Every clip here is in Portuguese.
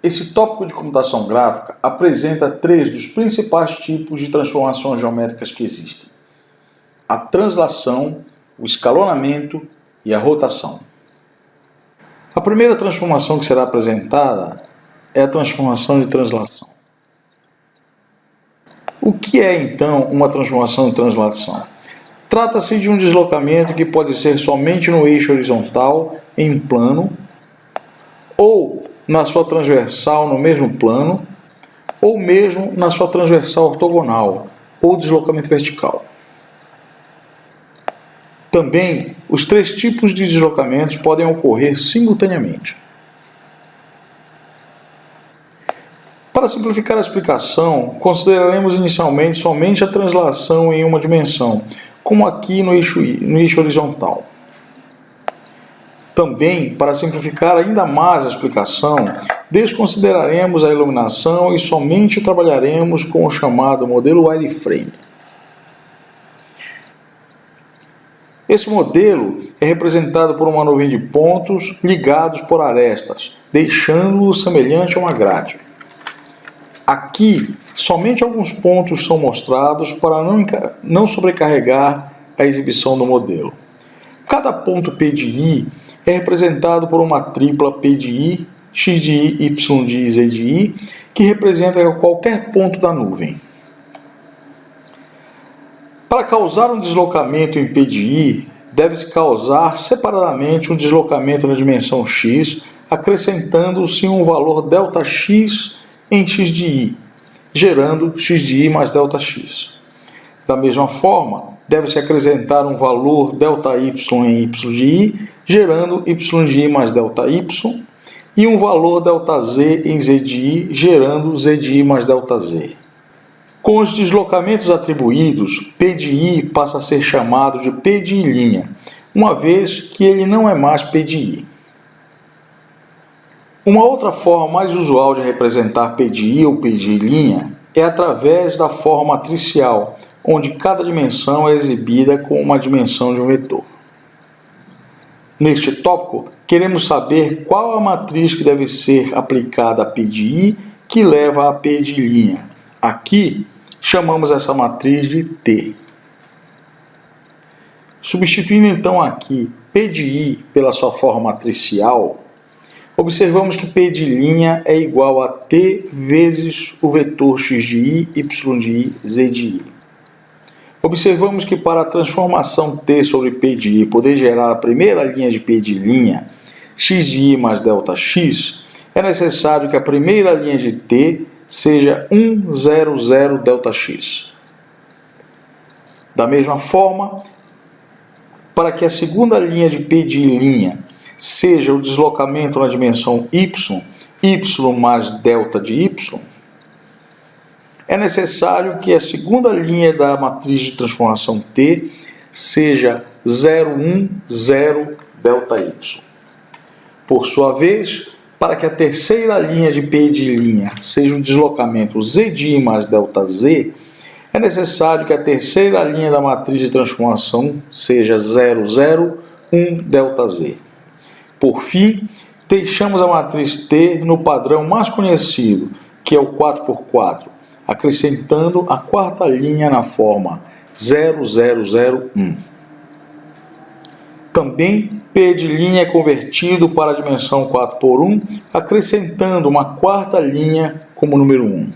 Esse tópico de computação gráfica apresenta três dos principais tipos de transformações geométricas que existem: a translação, o escalonamento e a rotação. A primeira transformação que será apresentada é a transformação de translação. O que é, então, uma transformação de translação? Trata-se de um deslocamento que pode ser somente no eixo horizontal, em um plano, ou na sua transversal no mesmo plano, ou mesmo na sua transversal ortogonal, ou deslocamento vertical. Também, os três tipos de deslocamentos podem ocorrer simultaneamente. Para simplificar a explicação, consideraremos inicialmente somente a translação em uma dimensão, como aqui no eixo horizontal. Também, para simplificar ainda mais a explicação, desconsideraremos a iluminação e somente trabalharemos com o chamado modelo wireframe. Esse modelo é representado por uma nuvem de pontos ligados por arestas, deixando-o semelhante a uma grade. Aqui, somente alguns pontos são mostrados para não sobrecarregar a exibição do modelo. Cada ponto P de I é representado por uma tripla P de I, X de I, Y de I e Z de I, que representa qualquer ponto da nuvem. Para causar um deslocamento em P de I, deve-se causar separadamente um deslocamento na dimensão x, acrescentando-se um valor ΔX em X de I, gerando X de I mais ΔX. Da mesma forma, deve-se acrescentar um valor ΔY em Y de I, gerando Y de I mais ΔY, e um valor ΔZ em Z de I, gerando Z de I mais ΔZ. Com os deslocamentos atribuídos, P de I passa a ser chamado de P de I', uma vez que ele não é mais P de I. Uma outra forma mais usual de representar P de I ou P de I' é através da forma matricial, onde cada dimensão é exibida com uma dimensão de um vetor. Neste tópico, queremos saber qual a matriz que deve ser aplicada a P de I que leva a P de I'. Aqui, chamamos essa matriz de T. Substituindo então aqui P de I pela sua forma matricial, observamos que P de I' é igual a T vezes o vetor X de I, Y de I, Z de I. Observamos que para a transformação T sobre P de I poder gerar a primeira linha de P de I', X de I mais ΔX, é necessário que a primeira linha de T seja 1, 0, 0 ΔX. Da mesma forma, para que a segunda linha de P de I' seja o deslocamento na dimensão y, y mais delta de y, é necessário que a segunda linha da matriz de transformação T seja 0, 1, 0 ΔY. Por sua vez, para que a terceira linha de P de I' seja o deslocamento Z de I mais ΔZ, é necessário que a terceira linha da matriz de transformação seja 0, 0, 1 ΔZ. Por fim, deixamos a matriz T no padrão mais conhecido, que é o 4x4, acrescentando a quarta linha na forma 0, 0, 0, 1. Também P de I' é convertido para a dimensão 4x1, acrescentando uma quarta linha como número 1.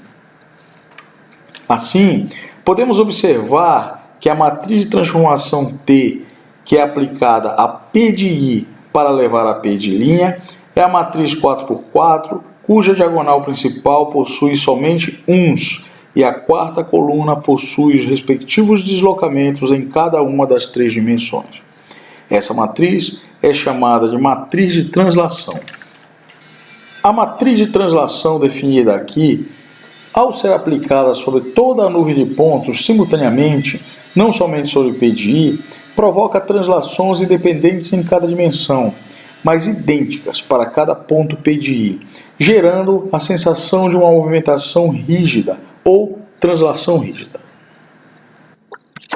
Assim, podemos observar que a matriz de transformação T, que é aplicada a P de I para levar a P de I', é a matriz 4x4, cuja diagonal principal possui somente 1s, e a quarta coluna possui os respectivos deslocamentos em cada uma das três dimensões. Essa matriz é chamada de matriz de translação. A matriz de translação definida aqui, ao ser aplicada sobre toda a nuvem de pontos simultaneamente, não somente sobre P de I, provoca translações independentes em cada dimensão, mas idênticas para cada ponto P de I, gerando a sensação de uma movimentação rígida ou translação rígida.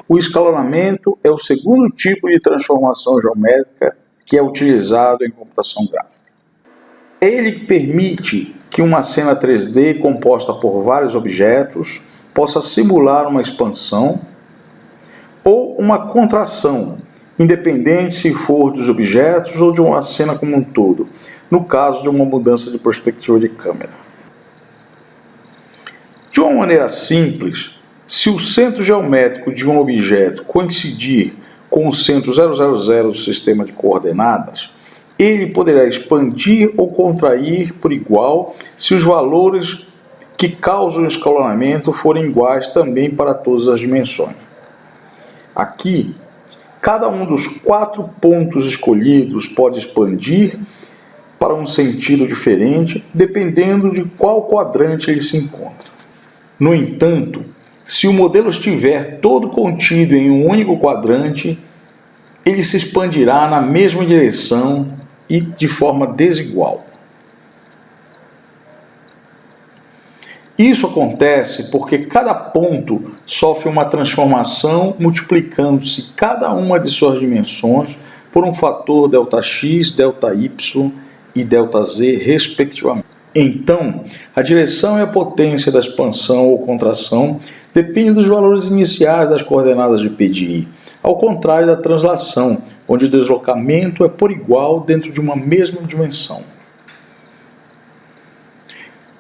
O escalonamento é o segundo tipo de transformação geométrica que é utilizado em computação gráfica. Ele permite que uma cena 3D composta por vários objetos possa simular uma expansão ou uma contração, independente se for dos objetos ou de uma cena como um todo, no caso de uma mudança de perspectiva de câmera. De uma maneira simples, se o centro geométrico de um objeto coincidir com o centro 000 do sistema de coordenadas, ele poderá expandir ou contrair por igual se os valores que causam o escalonamento forem iguais também para todas as dimensões. Aqui, cada um dos 4 pontos escolhidos pode expandir para um sentido diferente, dependendo de qual quadrante ele se encontra. No entanto, se o modelo estiver todo contido em um único quadrante, ele se expandirá na mesma direção e de forma desigual. Isso acontece porque cada ponto sofre uma transformação multiplicando-se cada uma de suas dimensões por um fator ΔX, ΔY e ΔZ, respectivamente. Então, a direção e a potência da expansão ou contração dependem dos valores iniciais das coordenadas de P de I, ao contrário da translação, onde o deslocamento é por igual dentro de uma mesma dimensão.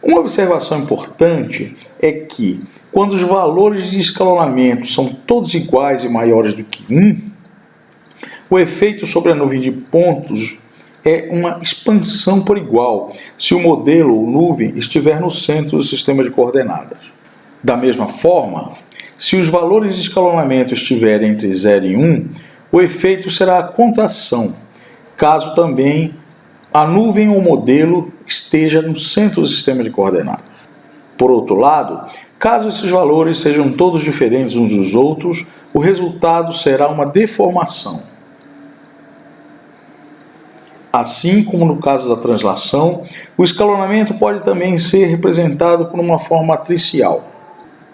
Uma observação importante é que, quando os valores de escalonamento são todos iguais e maiores do que 1, o efeito sobre a nuvem de pontos é uma expansão por igual, se o modelo ou nuvem estiver no centro do sistema de coordenadas. Da mesma forma, se os valores de escalonamento estiverem entre 0 e 1, o efeito será a contração, caso também a nuvem ou modelo esteja no centro do sistema de coordenadas. Por outro lado, caso esses valores sejam todos diferentes uns dos outros, o resultado será uma deformação. Assim como no caso da translação, o escalonamento pode também ser representado por uma forma matricial.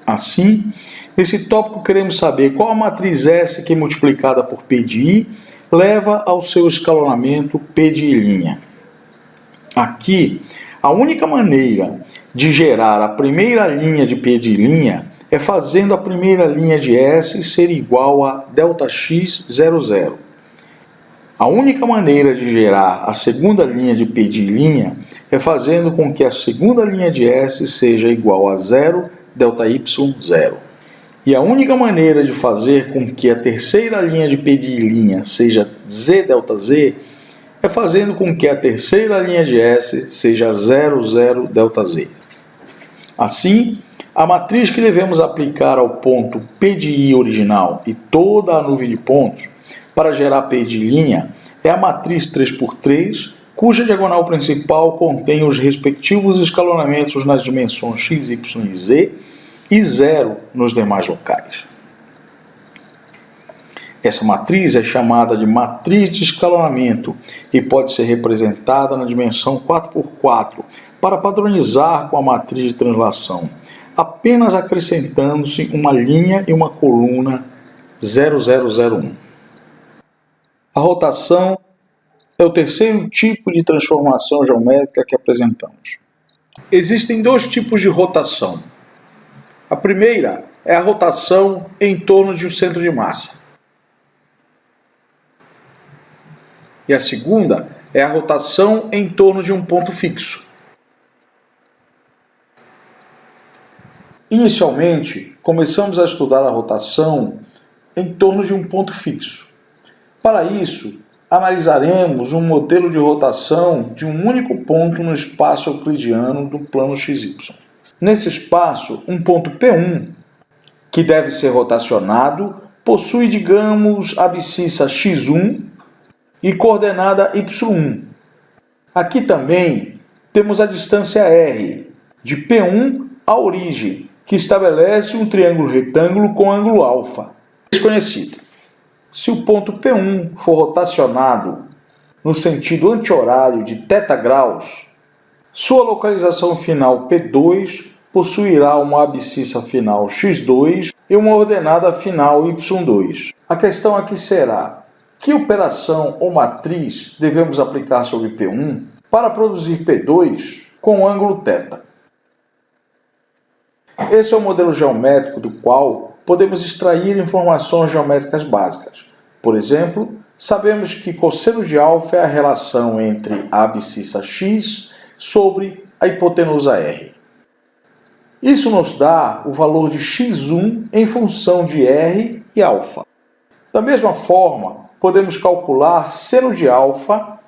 Assim, nesse tópico queremos saber qual a matriz S que multiplicada por P de I leva ao seu escalonamento P de I'. Aqui, a única maneira de gerar a primeira linha de P de I' é fazendo a primeira linha de S ser igual a ΔX00. A única maneira de gerar a segunda linha de P de I' é fazendo com que a segunda linha de S seja igual a 0 ΔY0. E a única maneira de fazer com que a terceira linha de P de I' seja ZΔZ é fazendo com que a terceira linha de S seja 00 ΔZ. Assim, a matriz que devemos aplicar ao ponto P de I original e toda a nuvem de pontos para gerar P de I' é a matriz 3×3, cuja diagonal principal contém os respectivos escalonamentos nas dimensões x, y e z e 0 nos demais locais. Essa matriz é chamada de matriz de escalonamento e pode ser representada na dimensão 4×4 para padronizar com a matriz de translação, apenas acrescentando-se uma linha e uma coluna 0001. A rotação é o terceiro tipo de transformação geométrica que apresentamos. Existem 2 tipos de rotação. A primeira é a rotação em torno de um centro de massa. E a segunda é a rotação em torno de um ponto fixo. Inicialmente, começamos a estudar a rotação em torno de um ponto fixo. Para isso, analisaremos um modelo de rotação de um único ponto no espaço euclidiano do plano XY. Nesse espaço, um ponto P1, que deve ser rotacionado, possui, digamos, abscissa x1 e coordenada y1. Aqui também temos a distância r, de P1 à origem, que estabelece um triângulo retângulo com ângulo alfa, desconhecido. Se o ponto P1 for rotacionado no sentido anti-horário de θ graus, sua localização final P2 possuirá uma abscissa final x2 e uma ordenada final y2. A questão aqui será: que operação ou matriz devemos aplicar sobre P1 para produzir P2 com ângulo θ. Esse é o modelo geométrico do qual podemos extrair informações geométricas básicas. Por exemplo, sabemos que cosseno de alfa é a relação entre a abscissa x sobre a hipotenusa r. Isso nos dá o valor de x1 em função de r e alfa. Da mesma forma, podemos calcular seno de alfa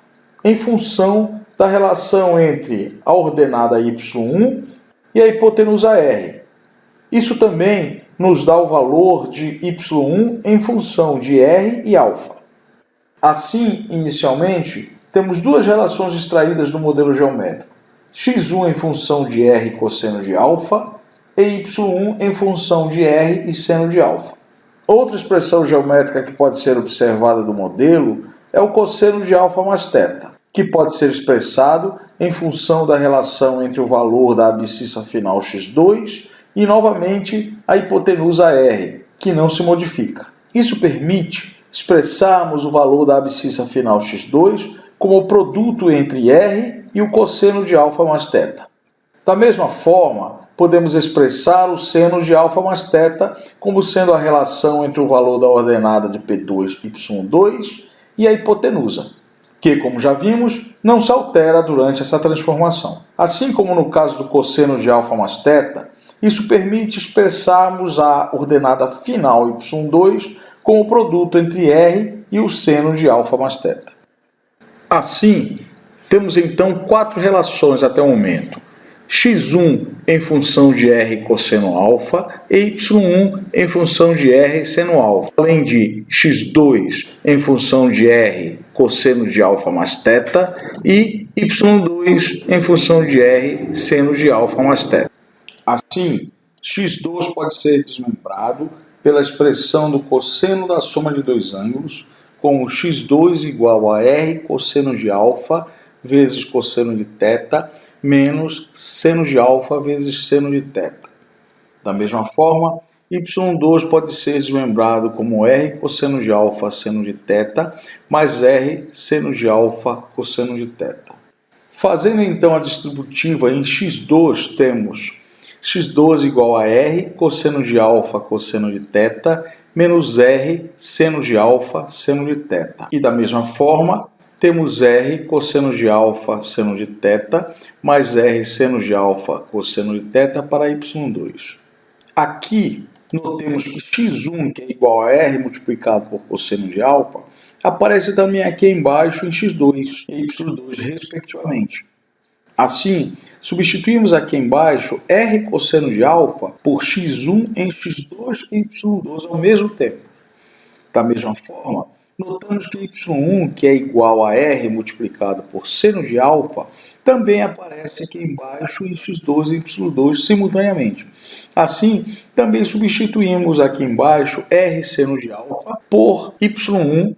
em função da relação entre a ordenada y1 e a hipotenusa r. Isso também nos dá o valor de y1 em função de r e alfa. Assim, inicialmente, temos duas relações extraídas do modelo geométrico: x1 em função de r cosseno de alfa e y1 em função de r e seno de alfa. Outra expressão geométrica que pode ser observada do modelo é o cosseno de alfa mais θ, que pode ser expressado em função da relação entre o valor da abscissa final x2 e, novamente, a hipotenusa r, que não se modifica. Isso permite expressarmos o valor da abscissa final x2 como o produto entre r e o cosseno de alfa mais θ. Da mesma forma, podemos expressar o seno de alfa mais θ como sendo a relação entre o valor da ordenada de P2, y2 e a hipotenusa, que, como já vimos, não se altera durante essa transformação. Assim como no caso do cosseno de alfa mais θ, isso permite expressarmos a ordenada final y2 como o produto entre r e o seno de alfa mais θ. Assim, temos então quatro relações até o momento: x1 em função de r cosseno alfa e y1 em função de r seno alfa, além de x2 em função de r cosseno de alfa mais θ e y2 em função de r seno de alfa mais θ. Assim, x2 pode ser desmembrado pela expressão do cosseno da soma de dois ângulos, com x2 igual a r cosseno de alfa vezes cosseno de θ menos seno de alfa vezes seno de θ. Da mesma forma, y2 pode ser desmembrado como r cosseno de alfa seno de θ mais r seno de alfa cosseno de θ. Fazendo então a distributiva em x2, temos x2 igual a r cosseno de alfa cosseno de θ menos r seno de alfa seno de θ. E da mesma forma, temos r cosseno de alfa seno de θ mais r seno de alfa cosseno de θ para y2. Aqui, notemos que x1, que é igual a r multiplicado por cosseno de alfa, aparece também aqui embaixo em x2 e y2, respectivamente. Assim, substituímos aqui embaixo r cosseno de alfa por x1 em x2 e y2 ao mesmo tempo. Da mesma forma, notamos que y1, que é igual a r multiplicado por seno de alfa, também aparece aqui embaixo em x2 e y2 simultaneamente. Assim, também substituímos aqui embaixo r seno de alfa por y1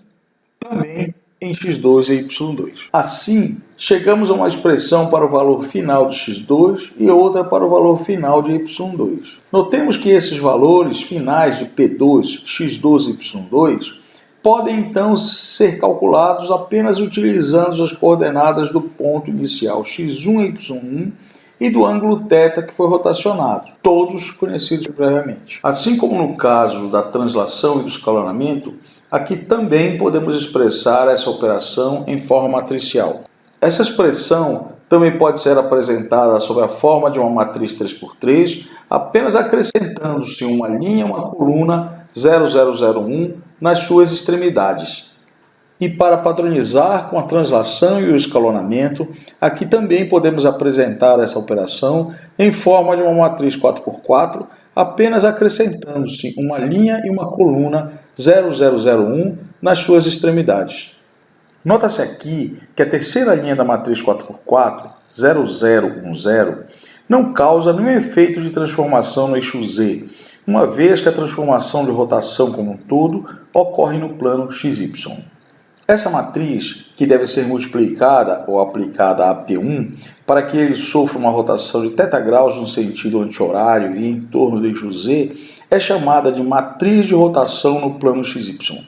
também em x2 e y2. Assim, chegamos a uma expressão para o valor final de x2 e outra para o valor final de y2. Notemos que esses valores finais de P2, x2 e y2 podem então ser calculados apenas utilizando as coordenadas do ponto inicial x1 e y1 e do ângulo θ que foi rotacionado, todos conhecidos previamente. Assim como no caso da translação e do escalonamento, aqui também podemos expressar essa operação em forma matricial. Essa expressão também pode ser apresentada sob a forma de uma matriz 3x3, apenas acrescentando-se uma linha e uma coluna 0001 nas suas extremidades. E para padronizar com a translação e o escalonamento, aqui também podemos apresentar essa operação em forma de uma matriz 4x4, apenas acrescentando-se uma linha e uma coluna 0001 nas suas extremidades. Nota-se aqui que a terceira linha da matriz 4x4, 0010, não causa nenhum efeito de transformação no eixo Z, uma vez que a transformação de rotação como um todo ocorre no plano XY. Essa matriz, que deve ser multiplicada ou aplicada a P1 para que ele sofra uma rotação de θ graus no sentido anti-horário e em torno do eixo Z, é chamada de matriz de rotação no plano XY.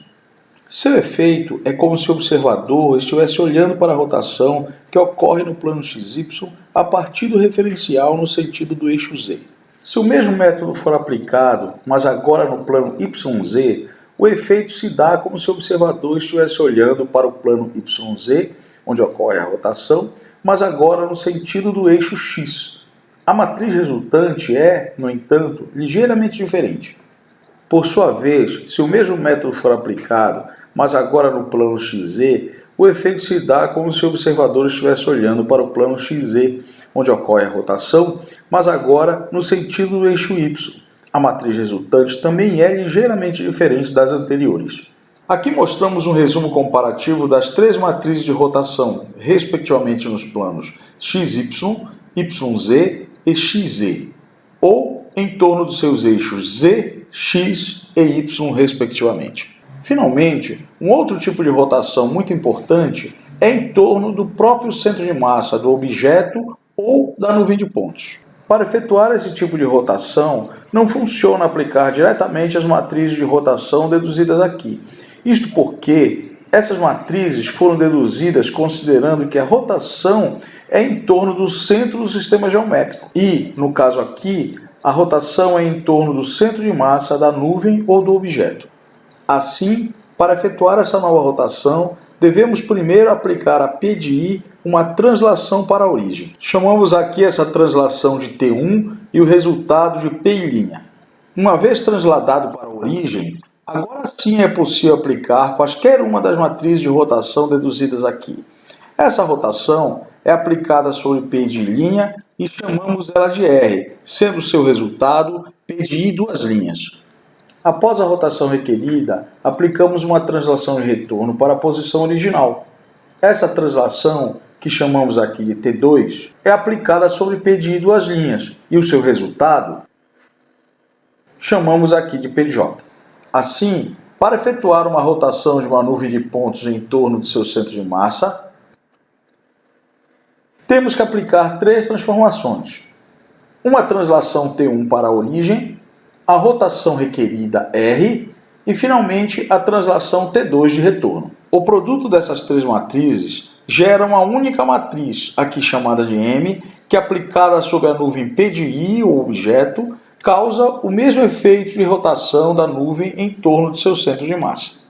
Seu efeito é como se o observador estivesse olhando para a rotação que ocorre no plano XY a partir do referencial no sentido do eixo Z. Se o mesmo método for aplicado, mas agora no plano YZ, o efeito se dá como se o observador estivesse olhando para o plano YZ, onde ocorre a rotação, mas agora no sentido do eixo X. A matriz resultante é, no entanto, ligeiramente diferente. Por sua vez, se o mesmo método for aplicado, mas agora no plano XZ, o efeito se dá como se o observador estivesse olhando para o plano XZ, onde ocorre a rotação, mas agora no sentido do eixo Y. A matriz resultante também é ligeiramente diferente das anteriores. Aqui mostramos um resumo comparativo das três matrizes de rotação, respectivamente nos planos XY, YZ e XZ, ou em torno dos seus eixos Z, X e Y, respectivamente. Finalmente, um outro tipo de rotação muito importante é em torno do próprio centro de massa do objeto ou da nuvem de pontos. Para efetuar esse tipo de rotação, não funciona aplicar diretamente as matrizes de rotação deduzidas aqui. Isto porque essas matrizes foram deduzidas considerando que a rotação é em torno do centro do sistema geométrico e, no caso aqui, a rotação é em torno do centro de massa da nuvem ou do objeto. Assim, para efetuar essa nova rotação, devemos primeiro aplicar a P de I uma translação para a origem. Chamamos aqui essa translação de T1 e o resultado de P'I'. Uma vez transladado para a origem, agora sim é possível aplicar quaisquer uma das matrizes de rotação deduzidas aqui. Essa rotação é aplicada sobre P de I' e chamamos ela de R, sendo seu resultado P de I duas linhas. Após a rotação requerida, aplicamos uma translação de retorno para a posição original. Essa translação, que chamamos aqui de T2, é aplicada sobre P de I duas linhas e o seu resultado chamamos aqui de PJ. Assim, para efetuar uma rotação de uma nuvem de pontos em torno do seu centro de massa, temos que aplicar três transformações. Uma translação T1 para a origem, a rotação requerida R e, finalmente, a translação T2 de retorno. O produto dessas três matrizes gera uma única matriz, aqui chamada de M, que aplicada sobre a nuvem P de I, o objeto, causa o mesmo efeito de rotação da nuvem em torno de seu centro de massa.